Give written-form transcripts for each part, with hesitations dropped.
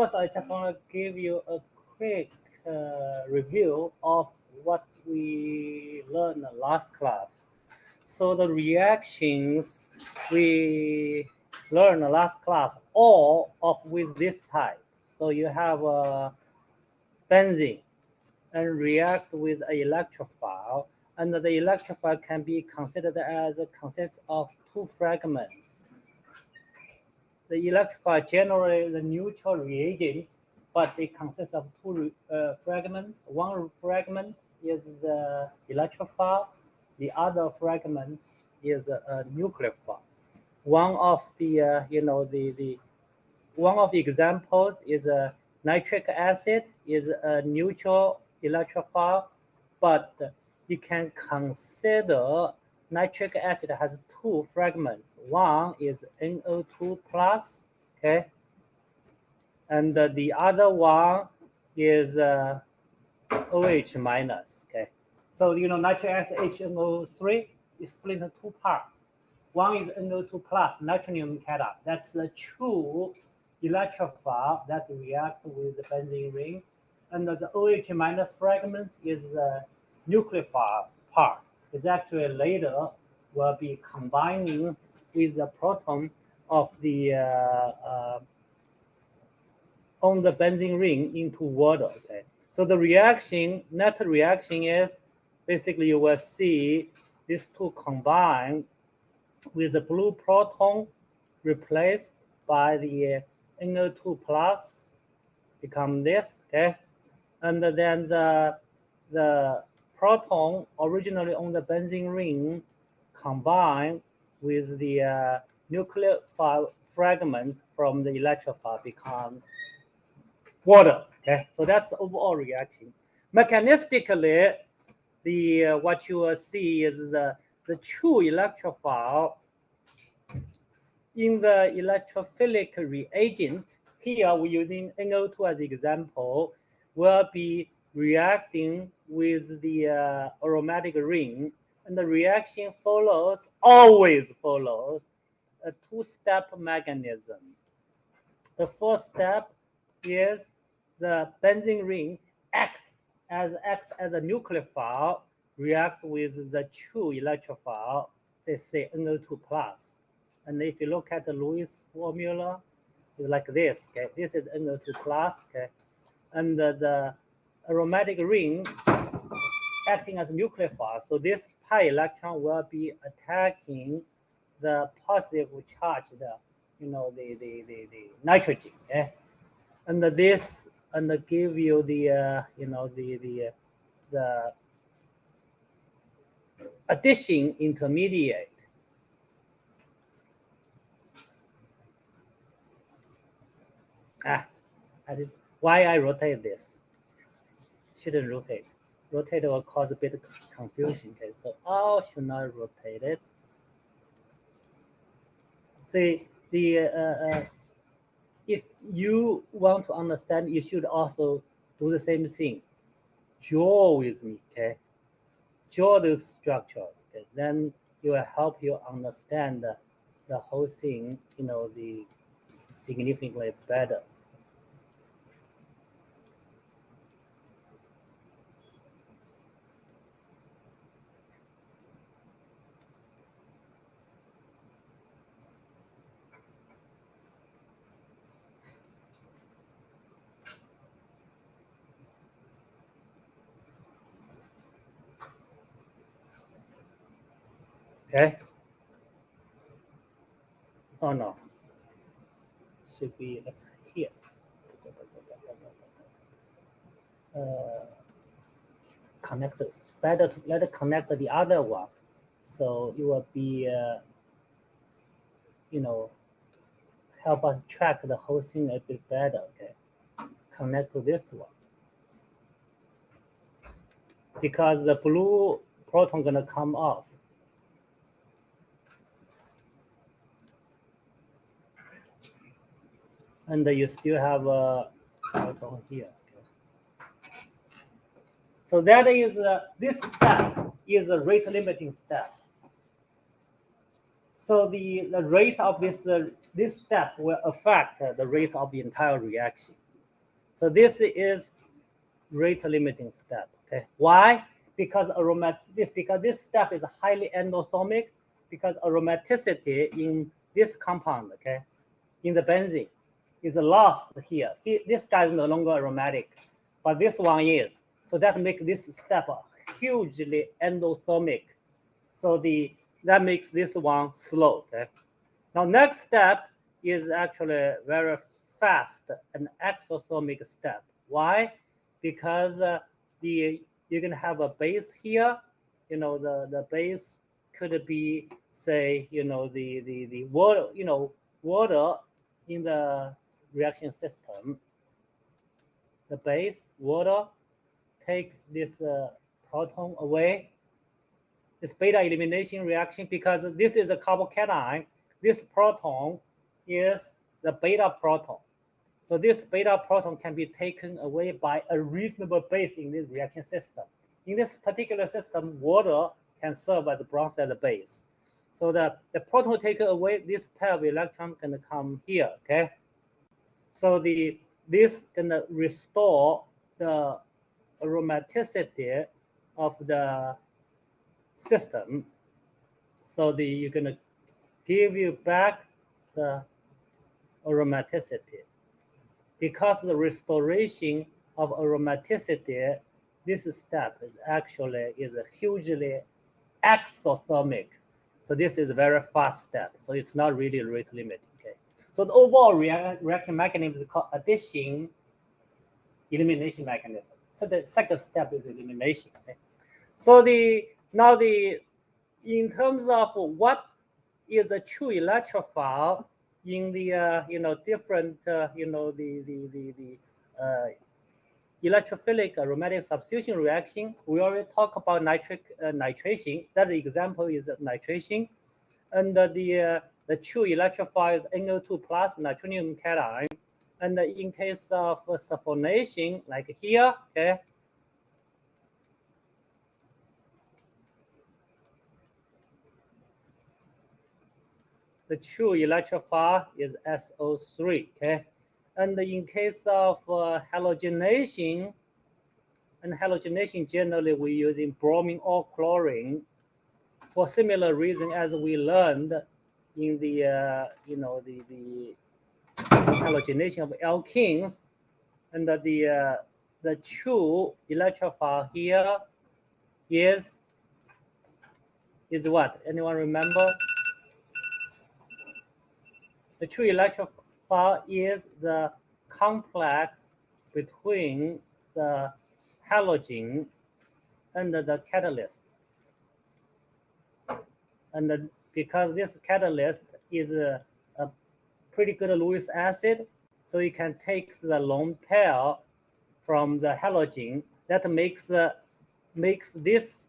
first, I just want to give you a quick review of what we learned in last class. So the reactions we learned in last class, all of with this type. So you have benzene and react with an electrophile, and the electrophile can be considered as a consists of two fragments. The electrophile generally the neutral reagent, but it consists of two fragments. One fragment is the electrophile, the other fragment is a nucleophile. One of the one of the examples is a nitric acid is a neutral electrophile, but you can consider nitric acid has two fragments. One is NO2 plus, okay, and the other one is OH minus, okay. So nitric acid HNO3 is split into two parts. One is NO2 plus nitrogen cation. That's the true electrophile that react with the benzene ring, and the OH minus fragment is the nucleophile part. It's actually later will be combining with the proton of the on the benzene ring into water. Okay, so the reaction, net reaction is basically you will see these two combine with the blue proton replaced by the NO2 plus become this, okay, and then the proton originally on the benzene ring combined with the nucleophile fragment from the electrophile become water. Okay, so that's the overall reaction. Mechanistically, the what you will see is the true electrophile in the electrophilic reagent. Here we're using NO2 as example, will be reacting with the aromatic ring, and the reaction always follows a two-step mechanism. The first step is the benzene ring acts as a nucleophile, react with the true electrophile, they say NO2 plus. And if you look at the Lewis formula, it's like this, okay? This is NO2 plus, okay? And the aromatic ring acting as a nucleophile. So this pi electron will be attacking the positive charge, the nitrogen, okay? And this give you the the addition intermediate. Why I rotate this? Shouldn't rotate. Rotate will cause a bit of confusion. Okay, so I should not rotate it. See, if you want to understand, you should also do the same thing. Draw with me, okay? Draw those structures, okay? Then it will help you understand the whole thing, the significantly better. Okay. Oh no. Should be let's here. Connect better to let it connect the other one, so it will be help us track the whole thing a bit better. Okay, connect to this one because the blue proton gonna come off. And you still have a proton here. Okay. So that is this step is a rate limiting step. So the rate of this step will affect the rate of the entire reaction. So this is rate limiting step. Okay, why? Because this step is highly endothermic, because aromaticity in this compound, okay, in the benzene, is lost here. This guy is no longer aromatic, but this one is. So that makes this step hugely endothermic. So that makes this one slow. Okay. Now next step is actually very fast and exothermic step. Why? Because you're gonna have a base here. You know, the base could be, say, you know, the water, you know, water in the reaction system. The base water takes this proton away. This beta elimination reaction, because this is a carbocation. This proton is the beta proton. So this beta proton can be taken away by a reasonable base in this reaction system. In this particular system, water can serve as a Bronsted base. So the proton taken away, this pair of electrons can come here, okay? So this can restore the aromaticity of the system. So you're gonna give you back the aromaticity. Because the restoration of aromaticity, this step is actually hugely exothermic. So this is a very fast step. So it's not really rate limiting. Okay. So the overall reaction mechanism is called addition elimination mechanism. So the second step is elimination. Okay. So in terms of what is a true electrophile in the different electrophilic aromatic substitution reaction, we already talked about nitration. That example is nitration, and the true electrophile is NO2 plus nitronium cation. And in case of sulfonation, like here, okay. The true electrophile is SO3, okay? And in case of halogenation, and halogenation generally we're using bromine or chlorine for similar reason as we learned in the the halogenation of alkenes. And the true electrophile here is what? Anyone remember? The true electrophile is the complex between the halogen and the catalyst. And because this catalyst is a pretty good Lewis acid, so you can take the lone pair from the halogen. That makes this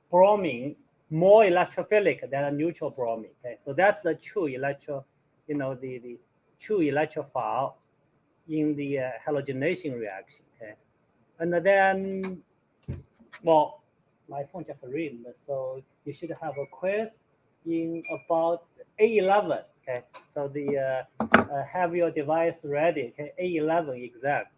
bromine more electrophilic than a neutral bromine. Okay, so that's the true the true electrophile in the halogenation reaction. Okay, and then, well, my phone just ringed, so you should have a quiz in about A11. Okay, so have your device ready. Okay, A11 exact.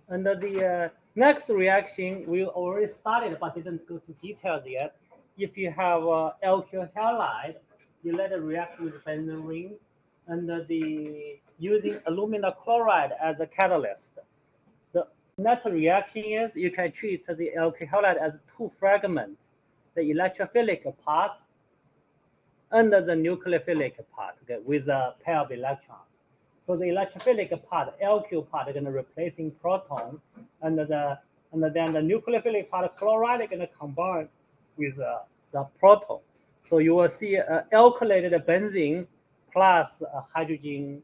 And the next reaction we already started, but didn't go to details yet. If you have alkyl halide, you let it react with benzene ring, and using alumina chloride as a catalyst. The net reaction is you can treat the alkyl halide as two fragments, the electrophilic part and the nucleophilic part, okay, with a pair of electrons. So the electrophilic part, alkyl part, is going to replacing proton, and then the nucleophilic part, chloride, is going to combine with the proton. So you will see alkylated benzene plus hydrogen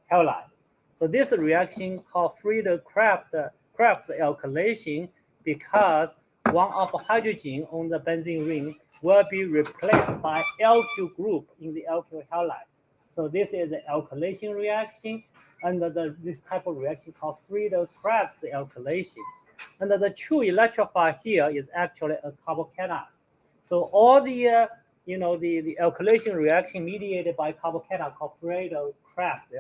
halide. So this reaction called Friedel-Crafts alkylation, because one of hydrogen on the benzene ring will be replaced by alkyl group in the alkyl halide. So this is an alkylation reaction, and this type of reaction called Friedel-Crafts alkylation. And the true electrophile here is actually a carbocation. So all the the alkylation reaction mediated by carbocation called Pareto-Krebs